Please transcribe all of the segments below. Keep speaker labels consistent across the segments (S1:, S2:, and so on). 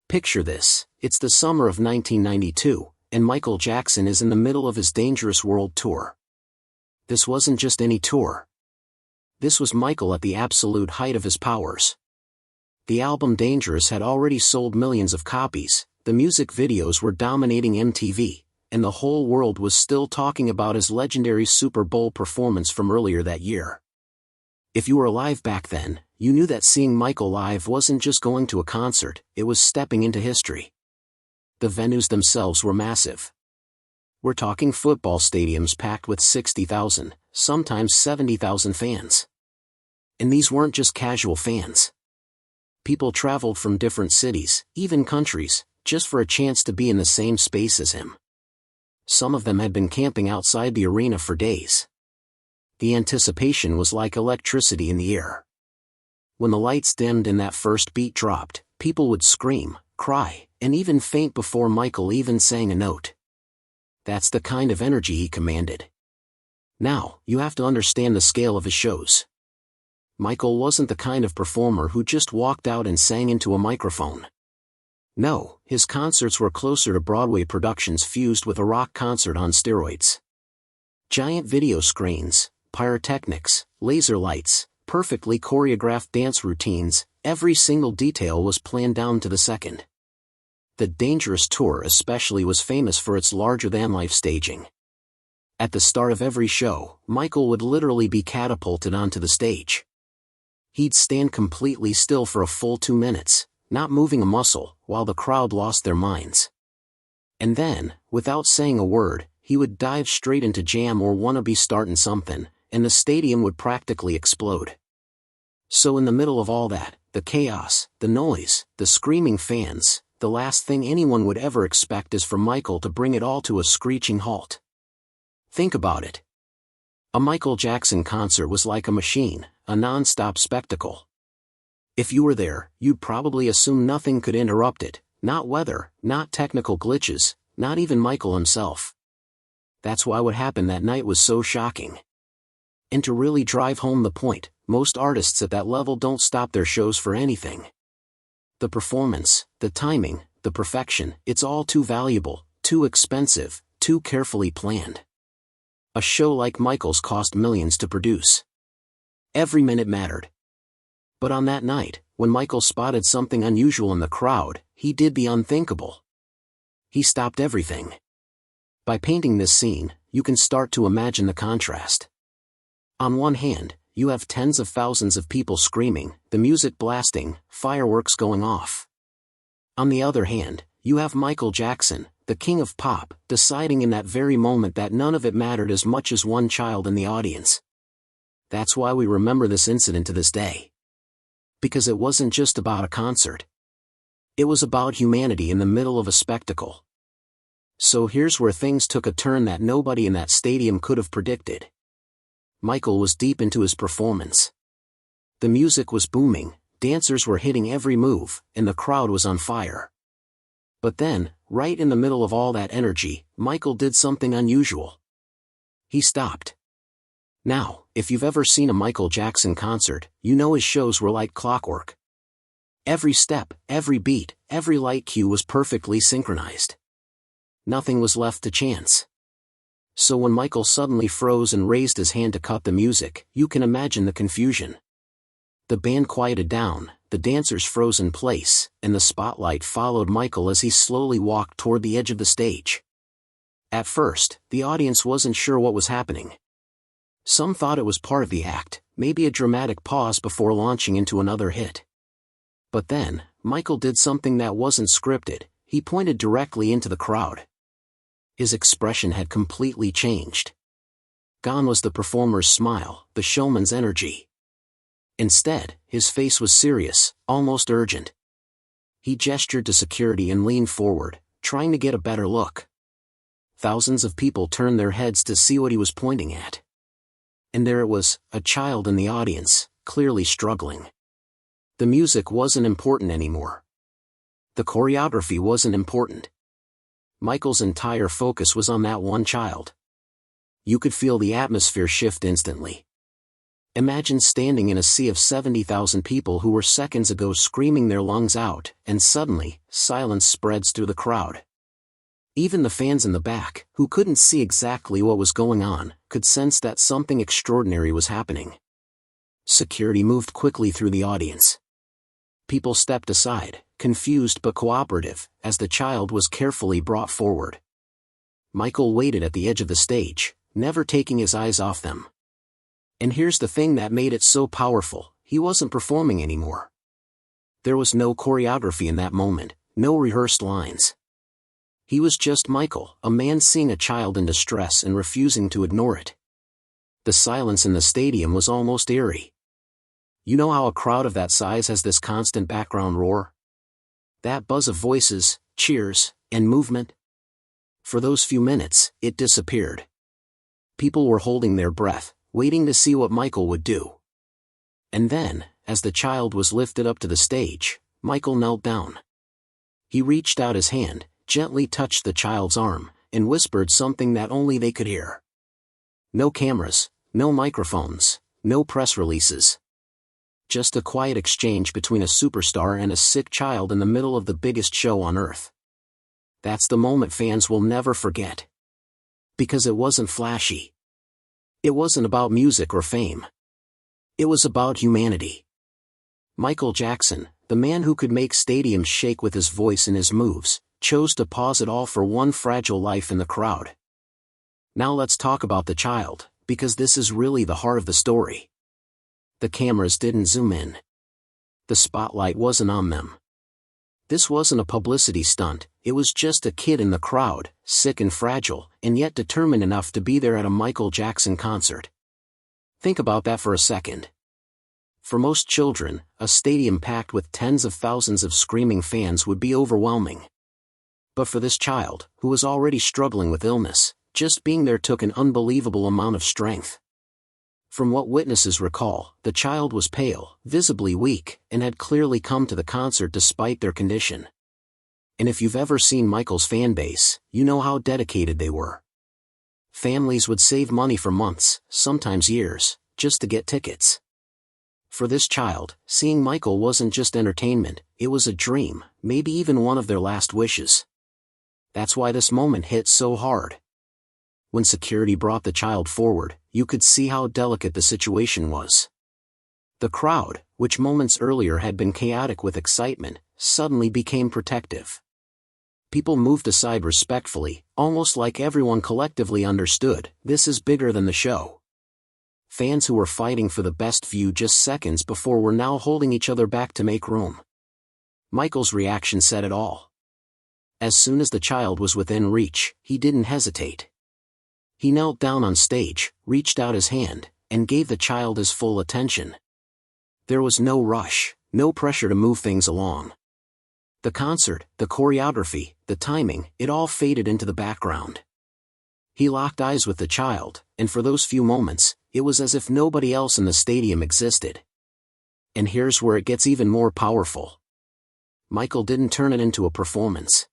S1: Picture this, it's the summer of 1992, and Michael Jackson is in the middle of his Dangerous World Tour. This wasn't just any tour. This was Michael at the absolute height of his powers. The album Dangerous had already sold millions of copies, the music videos were dominating MTV, and the whole world was still talking about his legendary Super Bowl performance from earlier that year. If you were alive back then, you knew that seeing Michael live wasn't just going to a concert, it was stepping into history. The venues themselves were massive. We're talking football stadiums packed with 60,000, sometimes 70,000 fans. And these weren't just casual fans. People traveled from different cities, even countries, just for a chance to be in the same space as him. Some of them had been camping outside the arena for days. The anticipation was like electricity in the air. When the lights dimmed and that first beat dropped, people would scream, cry, and even faint before Michael even sang a note. That's the kind of energy he commanded. Now, you have to understand the scale of his shows. Michael wasn't the kind of performer who just walked out and sang into a microphone. No, his concerts were closer to Broadway productions fused with a rock concert on steroids. Giant video screens, pyrotechnics, laser lights, perfectly choreographed dance routines, every single detail was planned down to the second. The Dangerous Tour especially was famous for its larger-than-life staging. At the start of every show, Michael would literally be catapulted onto the stage. He'd stand completely still for a full 2 minutes, not moving a muscle, while the crowd lost their minds. And then, without saying a word, he would dive straight into jam or wanna be startin' something, and the stadium would practically explode. So in the middle of all that, the chaos, the noise, the screaming fans, the last thing anyone would ever expect is for Michael to bring it all to a screeching halt. Think about it. A Michael Jackson concert was like a machine, a non-stop spectacle. If you were there, you'd probably assume nothing could interrupt it, not weather, not technical glitches, not even Michael himself. That's why what happened that night was so shocking. And to really drive home the point, most artists at that level don't stop their shows for anything. The performance, the timing, the perfection, it's all too valuable, too expensive, too carefully planned. A show like Michael's cost millions to produce. Every minute mattered. But on that night, when Michael spotted something unusual in the crowd, he did the unthinkable. He stopped everything. By painting this scene, you can start to imagine the contrast. On one hand, you have tens of thousands of people screaming, the music blasting, fireworks going off. On the other hand, you have Michael Jackson, the king of pop, deciding in that very moment that none of it mattered as much as one child in the audience. That's why we remember this incident to this day. Because it wasn't just about a concert. It was about humanity in the middle of a spectacle. So here's where things took a turn that nobody in that stadium could have predicted. Michael was deep into his performance. The music was booming, dancers were hitting every move, and the crowd was on fire. But then, right in the middle of all that energy, Michael did something unusual. He stopped. Now, if you've ever seen a Michael Jackson concert, you know his shows were like clockwork. Every step, every beat, every light cue was perfectly synchronized. Nothing was left to chance. So when Michael suddenly froze and raised his hand to cut the music, you can imagine the confusion. The band quieted down, the dancers froze in place, and the spotlight followed Michael as he slowly walked toward the edge of the stage. At first, the audience wasn't sure what was happening. Some thought it was part of the act, maybe a dramatic pause before launching into another hit. But then, Michael did something that wasn't scripted, he pointed directly into the crowd. His expression had completely changed. Gone was the performer's smile, the showman's energy. Instead, his face was serious, almost urgent. He gestured to security and leaned forward, trying to get a better look. Thousands of people turned their heads to see what he was pointing at. And there it was, a child in the audience, clearly struggling. The music wasn't important anymore. The choreography wasn't important. Michael's entire focus was on that one child. You could feel the atmosphere shift instantly. Imagine standing in a sea of 70,000 people who were seconds ago screaming their lungs out, and suddenly, silence spreads through the crowd. Even the fans in the back, who couldn't see exactly what was going on, could sense that something extraordinary was happening. Security moved quickly through the audience. People stepped aside, confused but cooperative, as the child was carefully brought forward. Michael waited at the edge of the stage, never taking his eyes off them. And here's the thing that made it so powerful: he wasn't performing anymore. There was no choreography in that moment, no rehearsed lines. He was just Michael, a man seeing a child in distress and refusing to ignore it. The silence in the stadium was almost eerie. You know how a crowd of that size has this constant background roar? That buzz of voices, cheers, and movement? For those few minutes, it disappeared. People were holding their breath, waiting to see what Michael would do. And then, as the child was lifted up to the stage, Michael knelt down. He reached out his hand, gently touched the child's arm, and whispered something that only they could hear. No cameras, no microphones, no press releases. Just a quiet exchange between a superstar and a sick child in the middle of the biggest show on earth. That's the moment fans will never forget. Because it wasn't flashy. It wasn't about music or fame. It was about humanity. Michael Jackson, the man who could make stadiums shake with his voice and his moves, chose to pause it all for one fragile life in the crowd. Now let's talk about the child, because this is really the heart of the story. The cameras didn't zoom in. The spotlight wasn't on them. This wasn't a publicity stunt, it was just a kid in the crowd, sick and fragile, and yet determined enough to be there at a Michael Jackson concert. Think about that for a second. For most children, a stadium packed with tens of thousands of screaming fans would be overwhelming. But for this child, who was already struggling with illness, just being there took an unbelievable amount of strength. From what witnesses recall, the child was pale, visibly weak, and had clearly come to the concert despite their condition. And if you've ever seen Michael's fan base, you know how dedicated they were. Families would save money for months, sometimes years, just to get tickets. For this child, seeing Michael wasn't just entertainment, it was a dream, maybe even one of their last wishes. That's why this moment hit so hard. When security brought the child forward, you could see how delicate the situation was. The crowd, which moments earlier had been chaotic with excitement, suddenly became protective. People moved aside respectfully, almost like everyone collectively understood, this is bigger than the show. Fans who were fighting for the best view just seconds before were now holding each other back to make room. Michael's reaction said it all. As soon as the child was within reach, he didn't hesitate. He knelt down on stage, reached out his hand, and gave the child his full attention. There was no rush, no pressure to move things along. The concert, the choreography, the timing, it all faded into the background. He locked eyes with the child, and for those few moments, it was as if nobody else in the stadium existed. And here's where it gets even more powerful. Michael didn't turn it into a performance.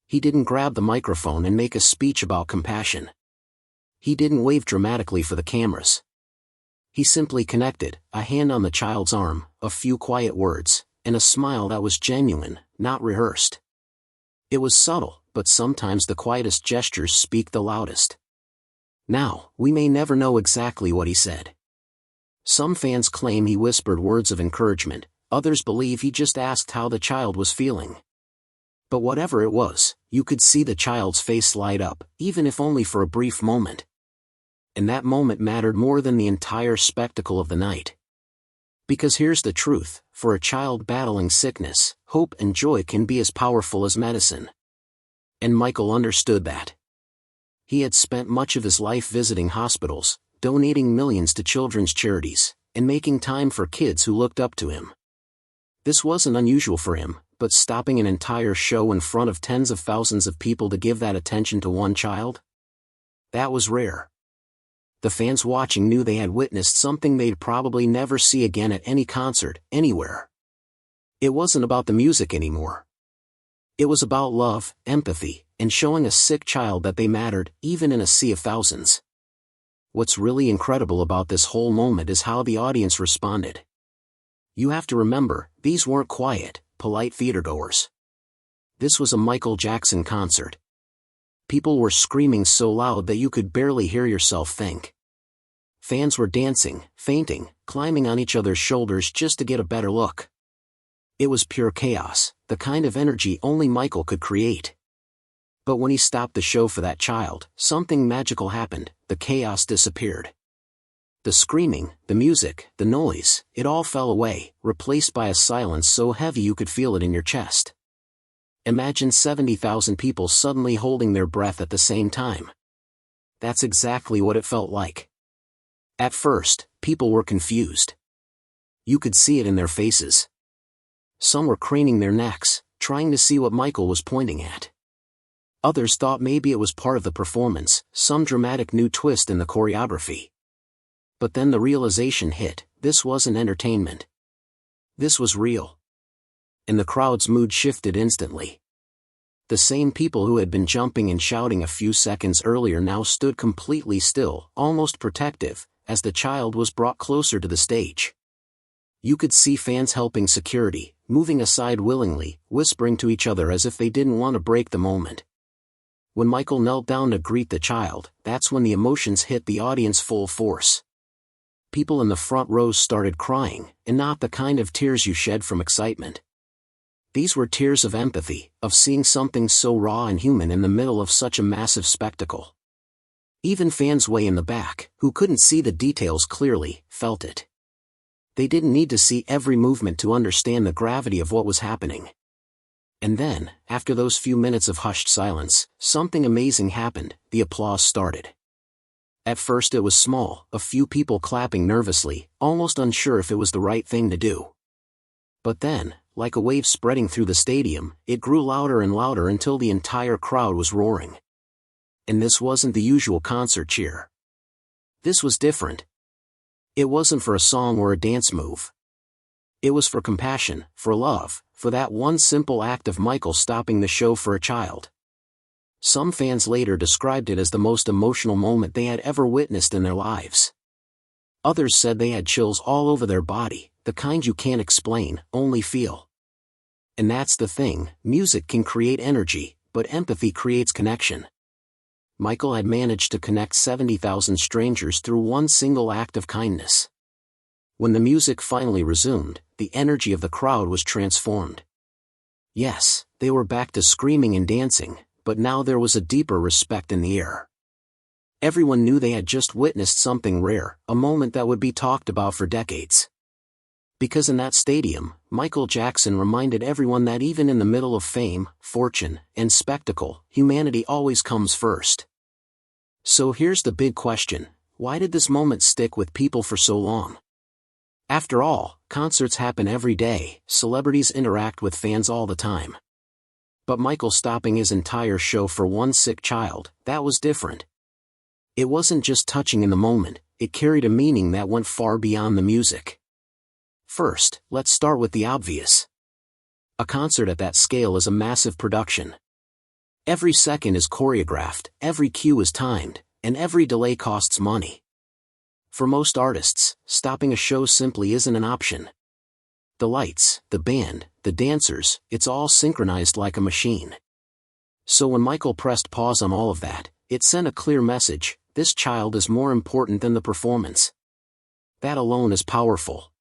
S1: He didn't grab the microphone and make a speech about compassion. He didn't wave dramatically for the cameras. He simply connected, a hand on the child's arm, a few quiet words, and a smile that was genuine, not rehearsed. It was subtle, but sometimes the quietest gestures speak the loudest. Now, we may never know exactly what he said. Some fans claim he whispered words of encouragement, others believe he just asked how the child was feeling. But whatever it was, you could see the child's face light up, even if only for a brief moment. And that moment mattered more than the entire spectacle of the night. Because here's the truth, for a child battling sickness, hope and joy can be as powerful as medicine. And Michael understood that. He had spent much of his life visiting hospitals, donating millions to children's charities, and making time for kids who looked up to him. This wasn't unusual for him, but stopping an entire show in front of tens of thousands of people to give that attention to one child? That was rare. The fans watching knew they had witnessed something they'd probably never see again at any concert, anywhere. It wasn't about the music anymore. It was about love, empathy, and showing a sick child that they mattered, even in a sea of thousands. What's really incredible about this whole moment is how the audience responded. You have to remember, these weren't quiet, polite theatergoers. This was a Michael Jackson concert. People were screaming so loud that you could barely hear yourself think. Fans were dancing, fainting, climbing on each other's shoulders just to get a better look. It was pure chaos, the kind of energy only Michael could create. But when he stopped the show for that child, something magical happened. The chaos disappeared. The screaming, the music, the noise, it all fell away, replaced by a silence so heavy you could feel it in your chest. Imagine 70,000 people suddenly holding their breath at the same time. That's exactly what it felt like. At first, people were confused. You could see it in their faces. Some were craning their necks, trying to see what Michael was pointing at. Others thought maybe it was part of the performance, some dramatic new twist in the choreography. But then the realization hit, this wasn't entertainment. This was real. And the crowd's mood shifted instantly. The same people who had been jumping and shouting a few seconds earlier now stood completely still, almost protective, as the child was brought closer to the stage. You could see fans helping security, moving aside willingly, whispering to each other as if they didn't want to break the moment. When Michael knelt down to greet the child, that's when the emotions hit the audience full force. People in the front rows started crying, and not the kind of tears you shed from excitement. These were tears of empathy, of seeing something so raw and human in the middle of such a massive spectacle. Even fans way in the back, who couldn't see the details clearly, felt it. They didn't need to see every movement to understand the gravity of what was happening. And then, after those few minutes of hushed silence, something amazing happened. The applause started. At first it was small, a few people clapping nervously, almost unsure if it was the right thing to do. But then, like a wave spreading through the stadium, it grew louder and louder until the entire crowd was roaring. And this wasn't the usual concert cheer. This was different. It wasn't for a song or a dance move. It was for compassion, for love, for that one simple act of Michael stopping the show for a child. Some fans later described it as the most emotional moment they had ever witnessed in their lives. Others said they had chills all over their body, the kind you can't explain, only feel. And that's the thing, music can create energy, but empathy creates connection. Michael had managed to connect 70,000 strangers through one single act of kindness. When the music finally resumed, the energy of the crowd was transformed. Yes, they were back to screaming and dancing, but now there was a deeper respect in the air. Everyone knew they had just witnessed something rare, a moment that would be talked about for decades. Because in that stadium, Michael Jackson reminded everyone that even in the middle of fame, fortune, and spectacle, humanity always comes first. So here's the big question, why did this moment stick with people for so long? After all, concerts happen every day, celebrities interact with fans all the time. But Michael stopping his entire show for one sick child, that was different. It wasn't just touching in the moment, it carried a meaning that went far beyond the music. First, let's start with the obvious. A concert at that scale is a massive production. Every second is choreographed, every cue is timed, and every delay costs money. For most artists, stopping a show simply isn't an option. The lights, the band, the dancers, it's all synchronized like a machine. So when Michael pressed pause on all of that, it sent a clear message, this child is more important than the performance. That alone is powerful.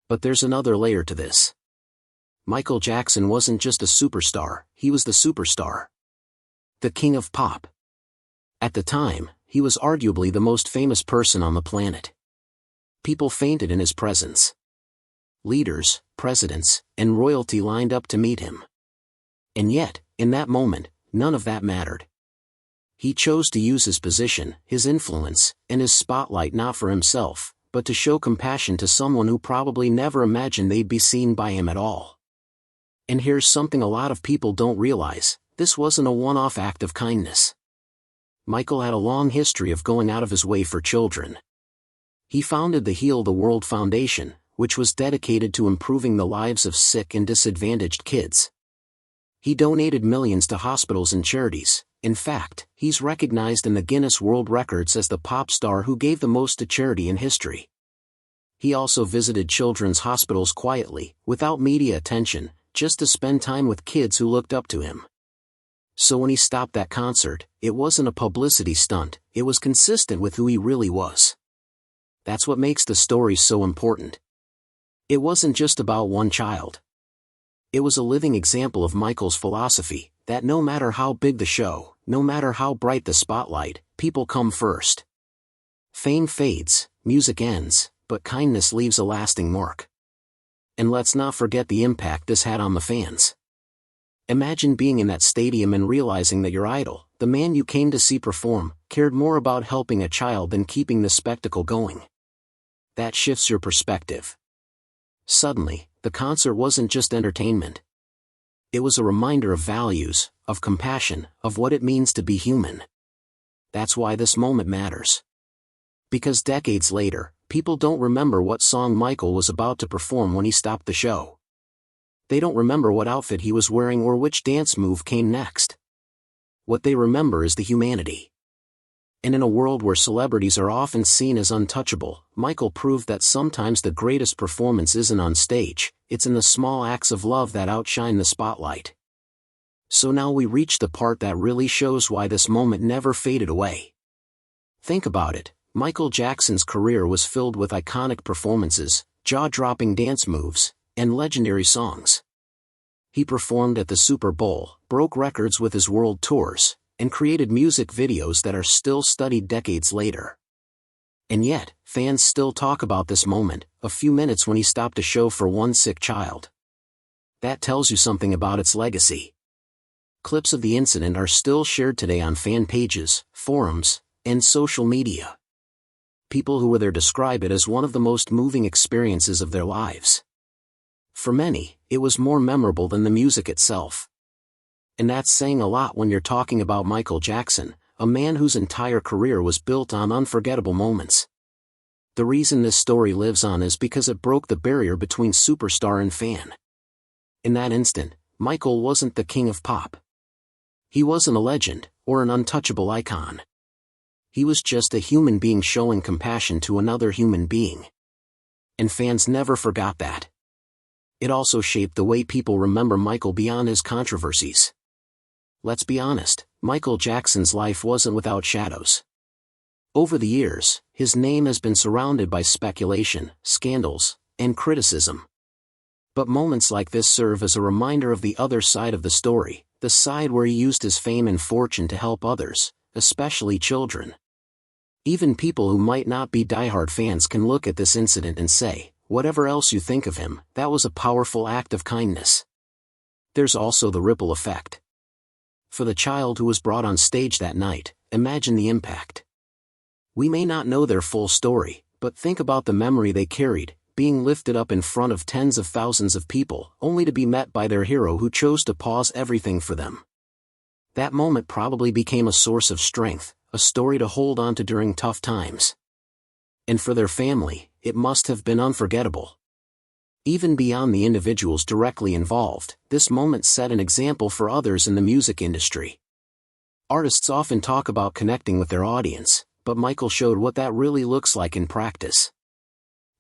S1: But there's another layer to this. Michael Jackson wasn't just a superstar, he was the superstar. The king of pop. At the time, he was arguably the most famous person on the planet. People fainted in his presence. Leaders, presidents, and royalty lined up to meet him. And yet, in that moment, none of that mattered. He chose to use his position, his influence, and his spotlight not for himself, but to show compassion to someone who probably never imagined they'd be seen by him at all. And here's something a lot of people don't realize, this wasn't a one-off act of kindness. Michael had a long history of going out of his way for children. He founded the Heal the World Foundation, which was dedicated to improving the lives of sick and disadvantaged kids. He donated millions to hospitals and charities, In fact, he's recognized in the Guinness World Records as the pop star who gave the most to charity in history. He also visited children's hospitals quietly, without media attention, just to spend time with kids who looked up to him. So when he stopped that concert, it wasn't a publicity stunt, it was consistent with who he really was. That's what makes the story so important. It wasn't just about one child. It was a living example of Michael's philosophy, that no matter how big the show, no matter how bright the spotlight, people come first. Fame fades, music ends, but kindness leaves a lasting mark. And let's not forget the impact this had on the fans. Imagine being in that stadium and realizing that your idol, the man you came to see perform, cared more about helping a child than keeping the spectacle going. That shifts your perspective. Suddenly, the concert wasn't just entertainment. It was a reminder of values, of compassion, of what it means to be human. That's why this moment matters. Because decades later, people don't remember what song Michael was about to perform when he stopped the show. They don't remember what outfit he was wearing or which dance move came next. What they remember is the humanity. And in a world where celebrities are often seen as untouchable, Michael proved that sometimes the greatest performance isn't on stage, it's in the small acts of love that outshine the spotlight. So now we reach the part that really shows why this moment never faded away. Think about it, Michael Jackson's career was filled with iconic performances, jaw-dropping dance moves, and legendary songs. He performed at the Super Bowl, broke records with his world tours, and created music videos that are still studied decades later. And yet, fans still talk about this moment, a few minutes when he stopped a show for one sick child. That tells you something about its legacy. Clips of the incident are still shared today on fan pages, forums, and social media. People who were there describe it as one of the most moving experiences of their lives. For many, it was more memorable than the music itself. And that's saying a lot when you're talking about Michael Jackson, a man whose entire career was built on unforgettable moments. The reason this story lives on is because it broke the barrier between superstar and fan. In that instant, Michael wasn't the king of pop. He wasn't a legend, or an untouchable icon. He was just a human being showing compassion to another human being. And fans never forgot that. It also shaped the way people remember Michael beyond his controversies. Let's be honest, Michael Jackson's life wasn't without shadows. Over the years, his name has been surrounded by speculation, scandals, and criticism. But moments like this serve as a reminder of the other side of the story, the side where he used his fame and fortune to help others, especially children. Even people who might not be diehard fans can look at this incident and say, whatever else you think of him, that was a powerful act of kindness. There's also the ripple effect. For the child who was brought on stage that night, imagine the impact. We may not know their full story, but think about the memory they carried, being lifted up in front of tens of thousands of people, only to be met by their hero who chose to pause everything for them. That moment probably became a source of strength, a story to hold on to during tough times. And for their family, it must have been unforgettable. Even beyond the individuals directly involved, this moment set an example for others in the music industry. Artists often talk about connecting with their audience, but Michael showed what that really looks like in practice.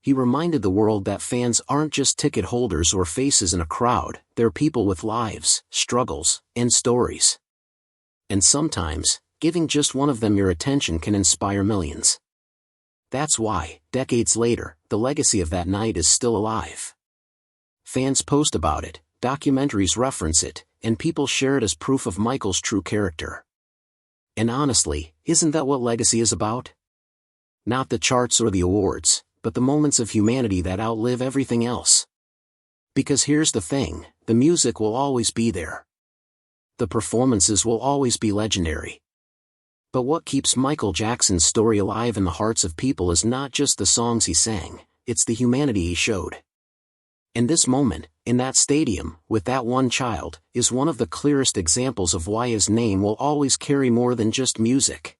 S1: He reminded the world that fans aren't just ticket holders or faces in a crowd, they're people with lives, struggles, and stories. And sometimes, giving just one of them your attention can inspire millions. That's why, decades later, the legacy of that night is still alive. Fans post about it, documentaries reference it, and people share it as proof of Michael's true character. And honestly, isn't that what legacy is about? Not the charts or the awards, but the moments of humanity that outlive everything else. Because here's the thing, the music will always be there. The performances will always be legendary. But what keeps Michael Jackson's story alive in the hearts of people is not just the songs he sang, it's the humanity he showed. And this moment, in that stadium, with that one child, is one of the clearest examples of why his name will always carry more than just music.